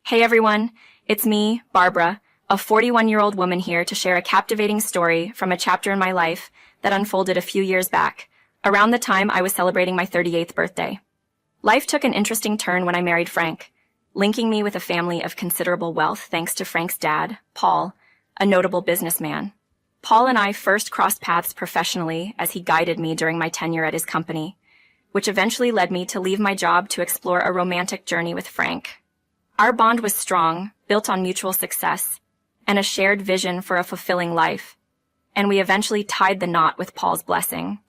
Hey everyone, it's me, Barbara, a 41-year-old woman here to share a captivating story from a chapter in my life that unfolded a few years back, around the time I was celebrating my 38th birthday. Life took an interesting turn when I married Frank, linking me with a family of considerable wealth thanks to Frank's dad, Paul, a notable businessman. Paul and I first crossed paths professionally as he guided me during my tenure at his company, which eventually led me to leave my job to explore a romantic journey with Frank. Our bond was strong, built on mutual success, and a shared vision for a fulfilling life, and we eventually tied the knot with Paul's blessing.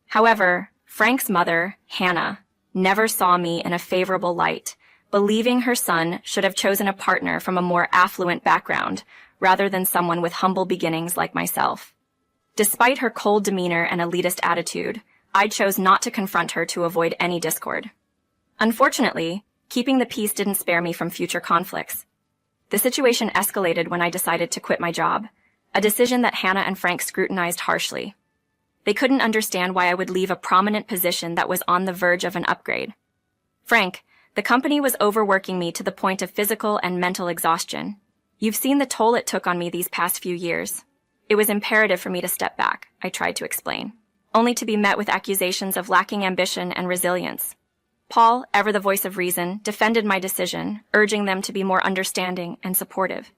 However, Frank's mother, Hannah, never saw me in a favorable light, believing her son should have chosen a partner from a more affluent background rather than someone with humble beginnings like myself. Despite her cold demeanor and elitist attitude, I chose not to confront her to avoid any discord. Unfortunately, keeping the peace didn't spare me from future conflicts. The situation escalated when I decided to quit my job, a decision that Hannah and Frank scrutinized harshly. They couldn't understand why I would leave a prominent position that was on the verge of an upgrade. Frank, the company was overworking me to the point of physical and mental exhaustion. You've seen the toll it took on me these past few years. It was imperative for me to step back, I tried to explain, only to be met with accusations of lacking ambition and resilience. Paul, ever the voice of reason, defended my decision, urging them to be more understanding and supportive.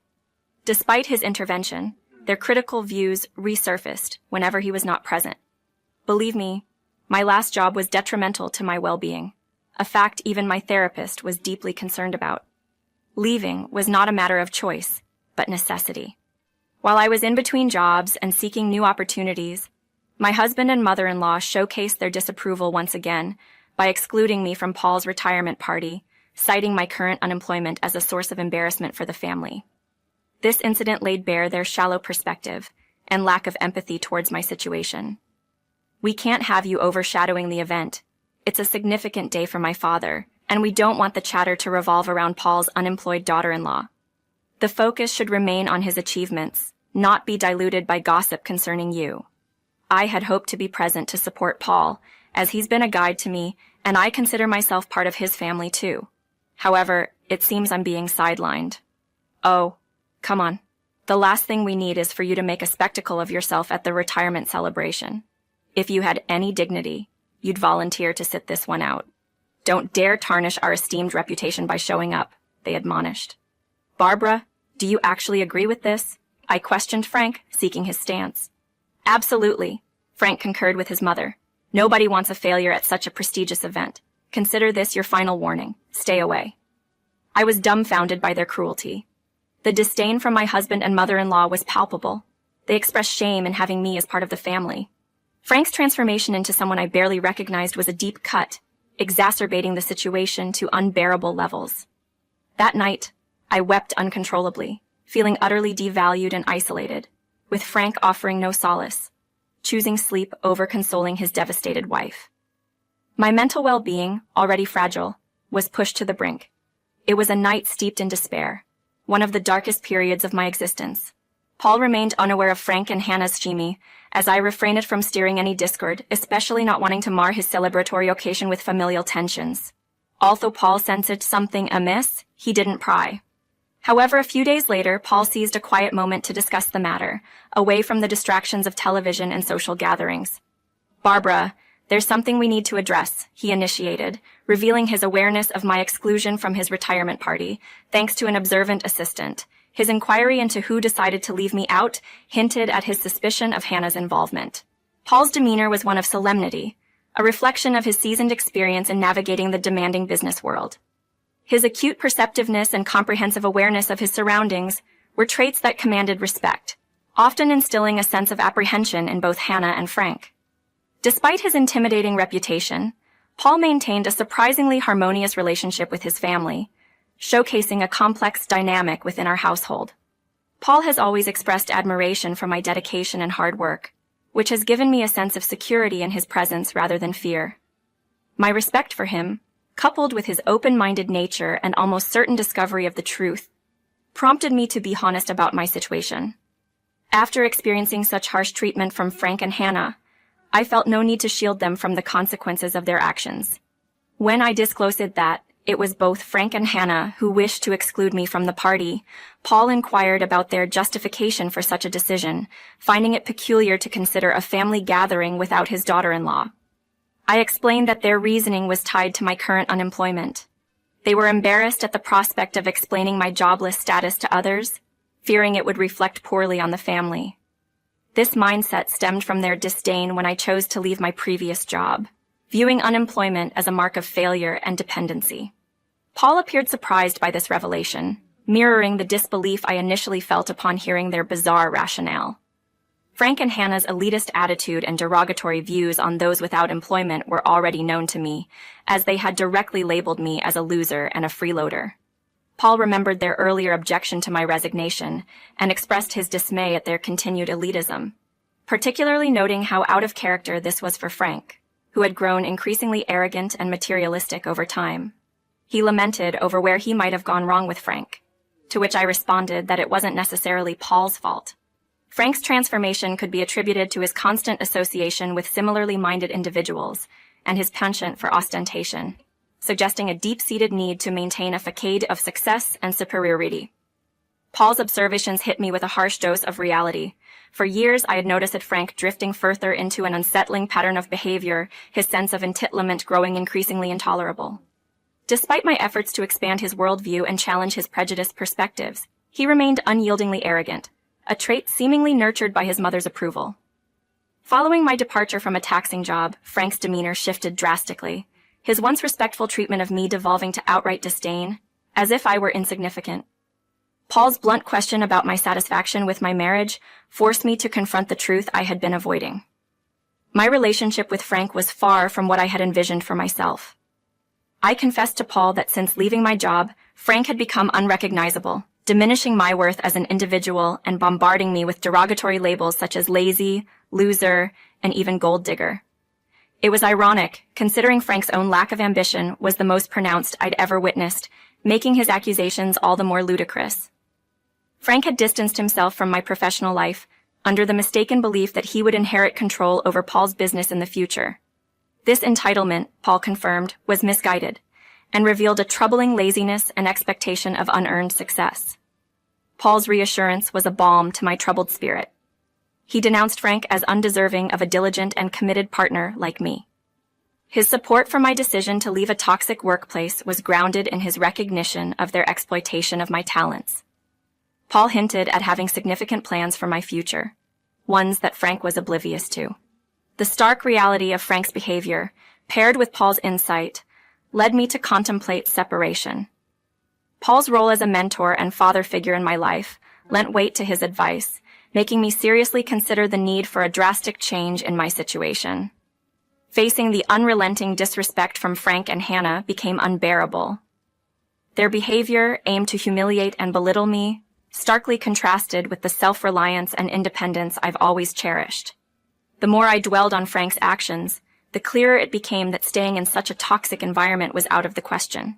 Despite his intervention, their critical views resurfaced whenever he was not present. Believe me, my last job was detrimental to my well-being, a fact even my therapist was deeply concerned about. Leaving was not a matter of choice, but necessity. While I was in between jobs and seeking new opportunities, my husband and mother-in-law showcased their disapproval once again by excluding me from Paul's retirement party, citing my current unemployment as a source of embarrassment for the family. This incident laid bare their shallow perspective and lack of empathy towards my situation. We can't have you overshadowing the event. It's a significant day for my father, and we don't want the chatter to revolve around Paul's unemployed daughter-in-law. The focus should remain on his achievements, not be diluted by gossip concerning you. I had hoped to be present to support Paul, as he's been a guide to me, and I consider myself part of his family too. However, it seems I'm being sidelined. Oh, come on. The last thing we need is for you to make a spectacle of yourself at the retirement celebration. If you had any dignity, you'd volunteer to sit this one out. Don't dare tarnish our esteemed reputation by showing up, they admonished. Barbara, do you actually agree with this? I questioned Frank, seeking his stance. Absolutely, Frank concurred with his mother. Nobody wants a failure at such a prestigious event. Consider this your final warning. Stay away. I was dumbfounded by their cruelty. The disdain from my husband and mother-in-law was palpable. They expressed shame in having me as part of the family. Frank's transformation into someone I barely recognized was a deep cut, exacerbating the situation to unbearable levels. That night, I wept uncontrollably, feeling utterly devalued and isolated, with Frank offering no solace, choosing sleep over consoling his devastated wife. My mental well-being, already fragile, was pushed to the brink. It was a night steeped in despair, one of the darkest periods of my existence. Paul remained unaware of Frank and Hannah's chemistry, as I refrained from steering any discord, especially not wanting to mar his celebratory occasion with familial tensions. Although Paul sensed something amiss, he didn't pry. However, a few days later, Paul seized a quiet moment to discuss the matter, away from the distractions of television and social gatherings. Barbara, there's something we need to address, he initiated, revealing his awareness of my exclusion from his retirement party, thanks to an observant assistant. His inquiry into who decided to leave me out hinted at his suspicion of Hannah's involvement. Paul's demeanor was one of solemnity, a reflection of his seasoned experience in navigating the demanding business world. His acute perceptiveness and comprehensive awareness of his surroundings were traits that commanded respect, often instilling a sense of apprehension in both Hannah and Frank. Despite his intimidating reputation, Paul maintained a surprisingly harmonious relationship with his family, showcasing a complex dynamic within our household. Paul has always expressed admiration for my dedication and hard work, which has given me a sense of security in his presence rather than fear. My respect for him, coupled with his open-minded nature and almost certain discovery of the truth, prompted me to be honest about my situation. After experiencing such harsh treatment from Frank and Hannah, I felt no need to shield them from the consequences of their actions. When I disclosed that, it was both Frank and Hannah who wished to exclude me from the party, Paul inquired about their justification for such a decision, finding it peculiar to consider a family gathering without his daughter-in-law. I explained that their reasoning was tied to my current unemployment. They were embarrassed at the prospect of explaining my jobless status to others, fearing it would reflect poorly on the family. This mindset stemmed from their disdain when I chose to leave my previous job, viewing unemployment as a mark of failure and dependency. Paul appeared surprised by this revelation, mirroring the disbelief I initially felt upon hearing their bizarre rationale. Frank and Hannah's elitist attitude and derogatory views on those without employment were already known to me, as they had directly labeled me as a loser and a freeloader. Paul remembered their earlier objection to my resignation and expressed his dismay at their continued elitism, particularly noting how out of character this was for Frank, who had grown increasingly arrogant and materialistic over time. He lamented over where he might have gone wrong with Frank, to which I responded that it wasn't necessarily Paul's fault. Frank's transformation could be attributed to his constant association with similarly minded individuals and his penchant for ostentation, suggesting a deep-seated need to maintain a facade of success and superiority. Paul's observations hit me with a harsh dose of reality. For years, I had noticed Frank drifting further into an unsettling pattern of behavior, his sense of entitlement growing increasingly intolerable. Despite my efforts to expand his worldview and challenge his prejudiced perspectives, he remained unyieldingly arrogant, a trait seemingly nurtured by his mother's approval. Following my departure from a taxing job, Frank's demeanor shifted drastically, his once respectful treatment of me devolving to outright disdain, as if I were insignificant. Paul's blunt question about my satisfaction with my marriage forced me to confront the truth I had been avoiding. My relationship with Frank was far from what I had envisioned for myself. I confessed to Paul that since leaving my job, Frank had become unrecognizable, diminishing my worth as an individual and bombarding me with derogatory labels such as lazy, loser, and even gold digger. It was ironic, considering Frank's own lack of ambition was the most pronounced I'd ever witnessed, making his accusations all the more ludicrous. Frank had distanced himself from my professional life, under the mistaken belief that he would inherit control over Paul's business in the future. This entitlement, Paul confirmed, was misguided, and revealed a troubling laziness and expectation of unearned success. Paul's reassurance was a balm to my troubled spirit. He denounced Frank as undeserving of a diligent and committed partner like me. His support for my decision to leave a toxic workplace was grounded in his recognition of their exploitation of my talents. Paul hinted at having significant plans for my future, ones that Frank was oblivious to. The stark reality of Frank's behavior, paired with Paul's insight, led me to contemplate separation. Paul's role as a mentor and father figure in my life lent weight to his advice, making me seriously consider the need for a drastic change in my situation. Facing the unrelenting disrespect from Frank and Hannah became unbearable. Their behavior aimed to humiliate and belittle me, starkly contrasted with the self-reliance and independence I've always cherished. The more I dwelled on Frank's actions, the clearer it became that staying in such a toxic environment was out of the question.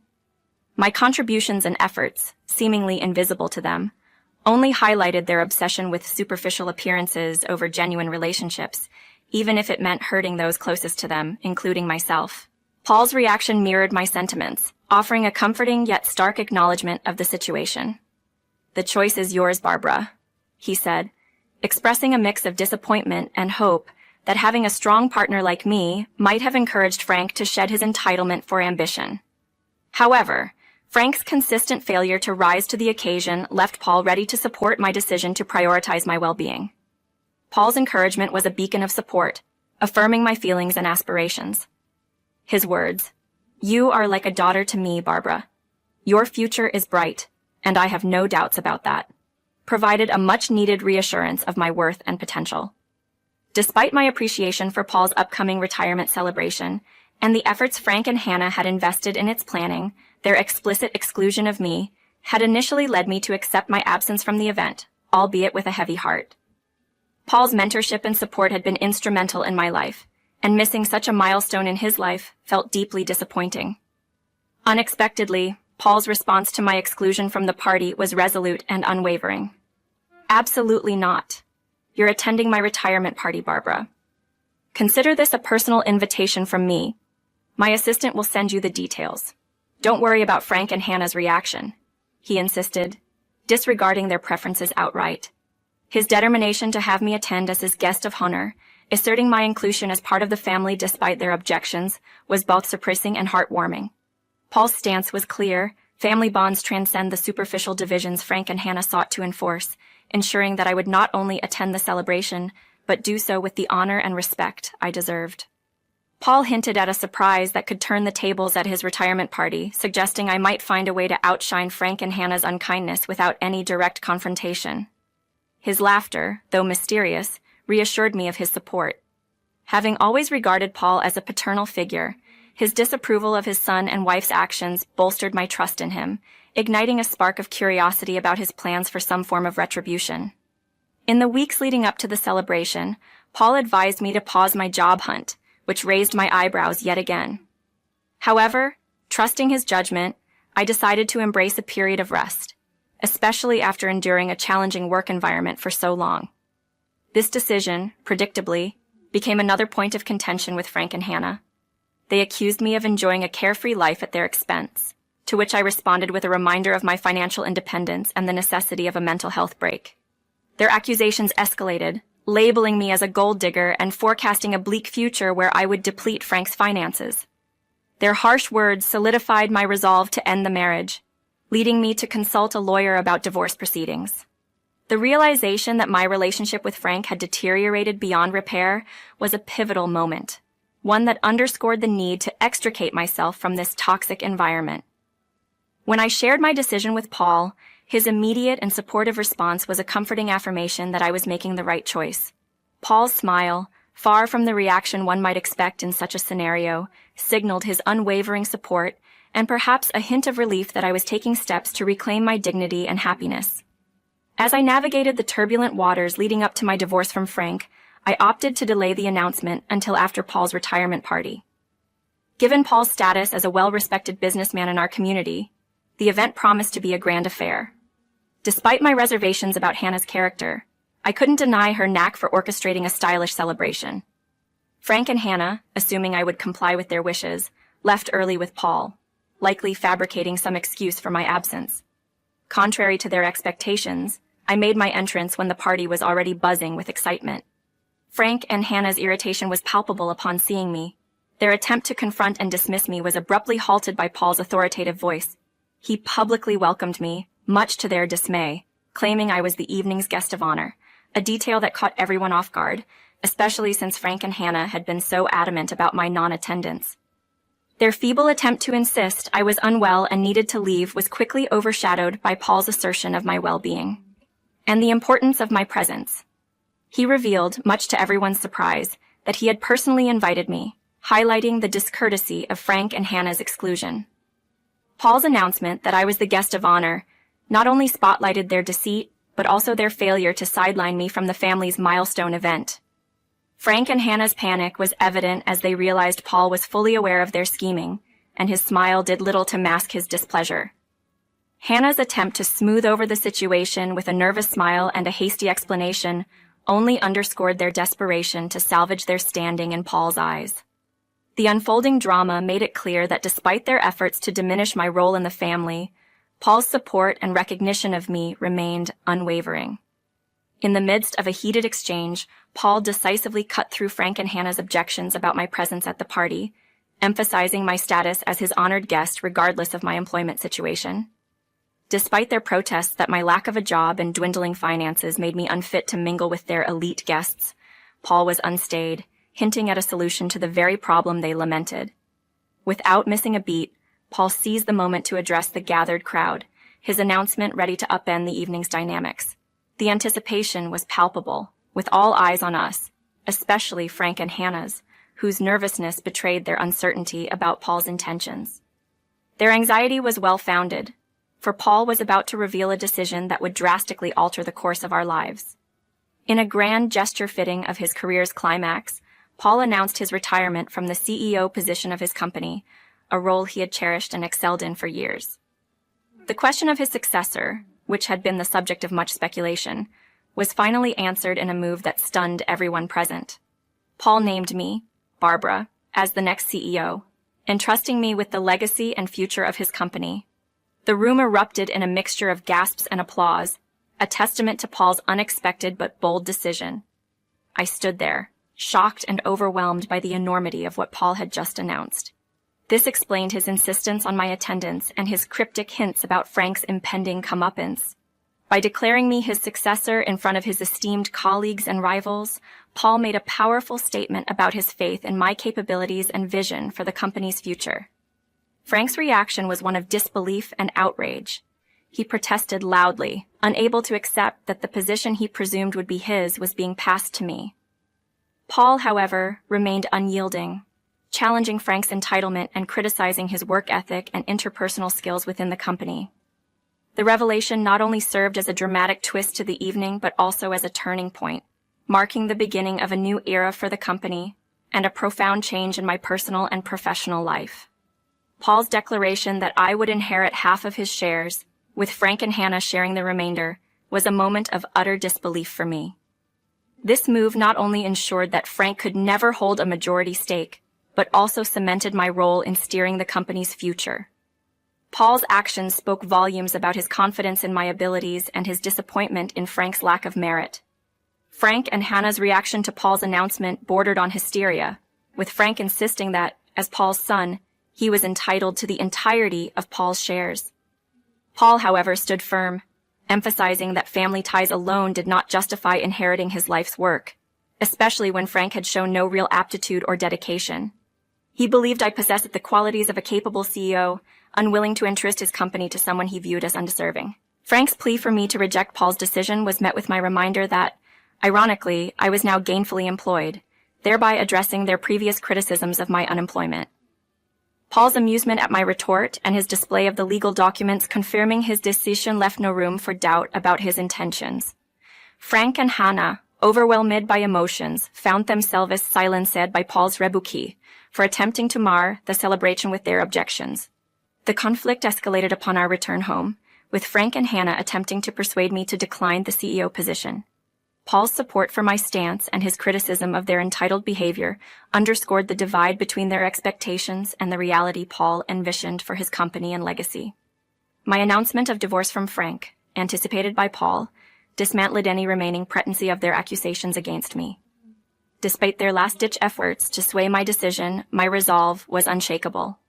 My contributions and efforts, seemingly invisible to them, only highlighted their obsession with superficial appearances over genuine relationships, even if it meant hurting those closest to them, including myself. Paul's reaction mirrored my sentiments, offering a comforting yet stark acknowledgement of the situation. "The choice is yours, Barbara," he said, expressing a mix of disappointment and hope that having a strong partner like me might have encouraged Frank to shed his entitlement for ambition. However, Frank's consistent failure to rise to the occasion left Paul ready to support my decision to prioritize my well-being. Paul's encouragement was a beacon of support, affirming my feelings and aspirations. His words, "You are like a daughter to me, Barbara. Your future is bright, and I have no doubts about that," provided a much-needed reassurance of my worth and potential. Despite my appreciation for Paul's upcoming retirement celebration and the efforts Frank and Hannah had invested in its planning, their explicit exclusion of me had initially led me to accept my absence from the event, albeit with a heavy heart. Paul's mentorship and support had been instrumental in my life, and missing such a milestone in his life felt deeply disappointing. Unexpectedly, Paul's response to my exclusion from the party was resolute and unwavering. "Absolutely not. You're attending my retirement party, Barbara. Consider this a personal invitation from me. My assistant will send you the details. Don't worry about Frank and Hannah's reaction, he insisted, disregarding their preferences outright. His determination to have me attend as his guest of honor, asserting my inclusion as part of the family despite their objections, was both surprising and heartwarming. Paul's stance was clear. Family bonds transcend the superficial divisions Frank and Hannah sought to enforce, ensuring that I would not only attend the celebration, but do so with the honor and respect I deserved. Paul hinted at a surprise that could turn the tables at his retirement party, suggesting I might find a way to outshine Frank and Hannah's unkindness without any direct confrontation. His laughter, though mysterious, reassured me of his support. Having always regarded Paul as a paternal figure, his disapproval of his son and wife's actions bolstered my trust in him, igniting a spark of curiosity about his plans for some form of retribution. In the weeks leading up to the celebration, Paul advised me to pause my job hunt, which raised my eyebrows yet again. However, trusting his judgment, I decided to embrace a period of rest, especially after enduring a challenging work environment for so long. This decision, predictably, became another point of contention with Frank and Hannah. They accused me of enjoying a carefree life at their expense, to which I responded with a reminder of my financial independence and the necessity of a mental health break. Their accusations escalated, labeling me as a gold digger and forecasting a bleak future where I would deplete Frank's finances. Their harsh words solidified my resolve to end the marriage, leading me to consult a lawyer about divorce proceedings. The realization that my relationship with Frank had deteriorated beyond repair was a pivotal moment, one that underscored the need to extricate myself from this toxic environment. When I shared my decision with Paul, his immediate and supportive response was a comforting affirmation that I was making the right choice. Paul's smile, far from the reaction one might expect in such a scenario, signaled his unwavering support and perhaps a hint of relief that I was taking steps to reclaim my dignity and happiness. As I navigated the turbulent waters leading up to my divorce from Frank, I opted to delay the announcement until after Paul's retirement party. Given Paul's status as a well-respected businessman in our community, the event promised to be a grand affair. Despite my reservations about Hannah's character, I couldn't deny her knack for orchestrating a stylish celebration. Frank and Hannah, assuming I would comply with their wishes, left early with Paul, likely fabricating some excuse for my absence. Contrary to their expectations, I made my entrance when the party was already buzzing with excitement. Frank and Hannah's irritation was palpable upon seeing me. Their attempt to confront and dismiss me was abruptly halted by Paul's authoritative voice. He publicly welcomed me, much to their dismay, claiming I was the evening's guest of honor, a detail that caught everyone off guard, especially since Frank and Hannah had been so adamant about my non-attendance. Their feeble attempt to insist I was unwell and needed to leave was quickly overshadowed by Paul's assertion of my well-being and the importance of my presence. He revealed, much to everyone's surprise, that he had personally invited me, highlighting the discourtesy of Frank and Hannah's exclusion. Paul's announcement that I was the guest of honor not only spotlighted their deceit, but also their failure to sideline me from the family's milestone event. Frank and Hannah's panic was evident as they realized Paul was fully aware of their scheming, and his smile did little to mask his displeasure. Hannah's attempt to smooth over the situation with a nervous smile and a hasty explanation only underscored their desperation to salvage their standing in Paul's eyes. The unfolding drama made it clear that despite their efforts to diminish my role in the family, Paul's support and recognition of me remained unwavering. In the midst of a heated exchange, Paul decisively cut through Frank and Hannah's objections about my presence at the party, emphasizing my status as his honored guest regardless of my employment situation. Despite their protests that my lack of a job and dwindling finances made me unfit to mingle with their elite guests, Paul was unstayed, hinting at a solution to the very problem they lamented. Without missing a beat, Paul seized the moment to address the gathered crowd, his announcement ready to upend the evening's dynamics. The anticipation was palpable, with all eyes on us, especially Frank and Hannah's, whose nervousness betrayed their uncertainty about Paul's intentions. Their anxiety was well-founded, for Paul was about to reveal a decision that would drastically alter the course of our lives. In a grand gesture fitting of his career's climax, Paul announced his retirement from the CEO position of his company, a role he had cherished and excelled in for years. The question of his successor, which had been the subject of much speculation, was finally answered in a move that stunned everyone present. Paul named me, Barbara, as the next CEO, entrusting me with the legacy and future of his company. The room erupted in a mixture of gasps and applause, a testament to Paul's unexpected but bold decision. I stood there, shocked and overwhelmed by the enormity of what Paul had just announced. This explained his insistence on my attendance and his cryptic hints about Frank's impending comeuppance. By declaring me his successor in front of his esteemed colleagues and rivals, Paul made a powerful statement about his faith in my capabilities and vision for the company's future. Frank's reaction was one of disbelief and outrage. He protested loudly, unable to accept that the position he presumed would be his was being passed to me. Paul, however, remained unyielding, challenging Frank's entitlement and criticizing his work ethic and interpersonal skills within the company. The revelation not only served as a dramatic twist to the evening, but also as a turning point, marking the beginning of a new era for the company and a profound change in my personal and professional life. Paul's declaration that I would inherit half of his shares, with Frank and Hannah sharing the remainder, was a moment of utter disbelief for me. This move not only ensured that Frank could never hold a majority stake, but also cemented my role in steering the company's future. Paul's actions spoke volumes about his confidence in my abilities and his disappointment in Frank's lack of merit. Frank and Hannah's reaction to Paul's announcement bordered on hysteria, with Frank insisting that, as Paul's son, he was entitled to the entirety of Paul's shares. Paul, however, stood firm, emphasizing that family ties alone did not justify inheriting his life's work, especially when Frank had shown no real aptitude or dedication. He believed I possessed the qualities of a capable CEO, unwilling to entrust his company to someone he viewed as undeserving. Frank's plea for me to reject Paul's decision was met with my reminder that, ironically, I was now gainfully employed, thereby addressing their previous criticisms of my unemployment. Paul's amusement at my retort and his display of the legal documents confirming his decision left no room for doubt about his intentions. Frank and Hannah, overwhelmed by emotions, found themselves silenced by Paul's rebuke for attempting to mar the celebration with their objections. The conflict escalated upon our return home, with Frank and Hannah attempting to persuade me to decline the CEO position. Paul's support for my stance and his criticism of their entitled behavior underscored the divide between their expectations and the reality Paul envisioned for his company and legacy. My announcement of divorce from Frank, anticipated by Paul, dismantled any remaining pretense of their accusations against me. Despite their last-ditch efforts to sway my decision, my resolve was unshakable.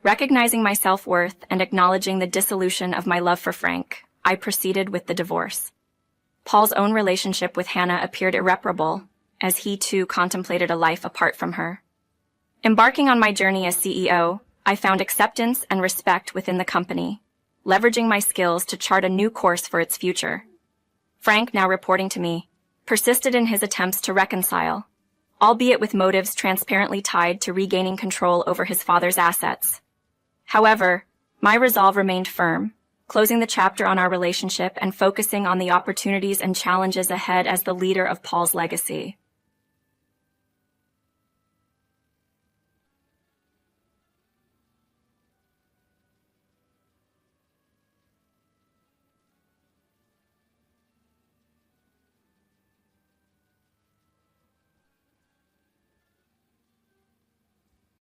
Recognizing my self-worth and acknowledging the dissolution of my love for Frank, I proceeded with the divorce. Paul's own relationship with Hannah appeared irreparable, as he too contemplated a life apart from her. Embarking on my journey as CEO, I found acceptance and respect within the company, leveraging my skills to chart a new course for its future. Frank, now reporting to me, persisted in his attempts to reconcile, albeit with motives transparently tied to regaining control over his father's assets. However, my resolve remained firm, closing the chapter on our relationship and focusing on the opportunities and challenges ahead as the leader of Paul's legacy.